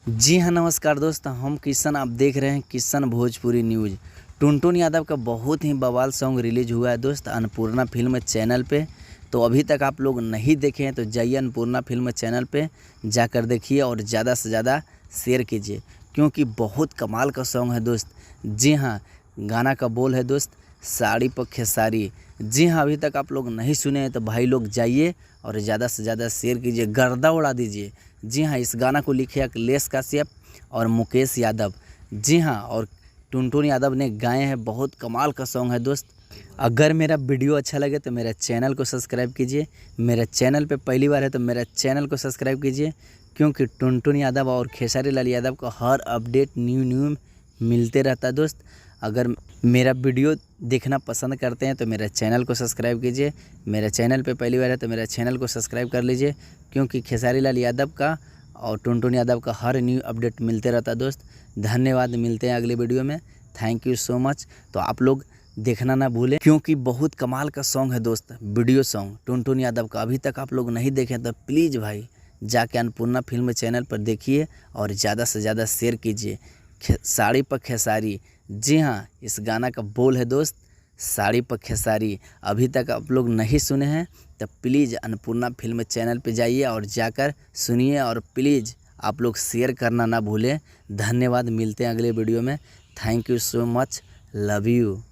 जी हाँ, नमस्कार दोस्त, हम किशन। आप देख रहे हैं किशन भोजपुरी न्यूज़। टुनटुन यादव का बहुत ही बवाल सॉन्ग रिलीज हुआ है दोस्त, अन्नपूर्णा फिल्म चैनल पे। तो अभी तक आप लोग नहीं देखे हैं तो जाइए अन्नपूर्णा फिल्म चैनल पे जाकर देखिए और ज़्यादा से ज़्यादा शेयर कीजिए, क्योंकि बहुत कमाल का सॉन्ग है दोस्त। जी हाँ, गाना का बोल है दोस्त, साड़ी पर खेसारी। जी हाँ, अभी तक आप लोग नहीं सुने हैं तो भाई लोग जाइए और ज़्यादा से ज़्यादा शेयर कीजिए, गर्दा उड़ा दीजिए। जी हाँ, इस गाना को लिखे अखिलेश कश्यप और मुकेश यादव। जी हाँ, और टुनटुन यादव ने गाए हैं। बहुत कमाल का सॉन्ग है दोस्त। अगर मेरा वीडियो अच्छा लगे तो मेरा चैनल को सब्सक्राइब कीजिए। मेरे चैनल पे पहली बार है तो मेरा चैनल को सब्सक्राइब कीजिए, क्योंकि टुनटुन यादव और खेसारी लाल यादव का हर अपडेट न्यू मिलते रहता है दोस्त। अगर मेरा वीडियो देखना पसंद करते हैं तो मेरे चैनल को सब्सक्राइब कीजिए। मेरे चैनल पे पहली बार है तो मेरे चैनल को सब्सक्राइब कर लीजिए, क्योंकि खेसारी लाल यादव का और टुनटुन यादव का हर न्यू अपडेट मिलते रहता है दोस्त। धन्यवाद, मिलते हैं अगले वीडियो में। Thank you so much. तो आप लोग देखना ना भूलें, क्योंकि बहुत कमाल का सॉन्ग है दोस्त, वीडियो सॉन्ग टुनटुन यादव का। अभी तक आप लोग नहीं देखें तो प्लीज़ भाई जाके अन्नपूर्णा फिल्म चैनल पर देखिए और ज़्यादा से ज़्यादा शेयर कीजिए। साड़ी पर खेसारी। जी हाँ, इस गाना का बोल है दोस्त, साड़ी पर खेसारी। अभी तक आप लोग नहीं सुने हैं तो प्लीज़ अन्नपूर्णा फिल्म चैनल पे जाइए और जाकर सुनिए, और प्लीज़ आप लोग शेयर करना ना भूलें। धन्यवाद, मिलते हैं अगले वीडियो में। Thank you so much, love you.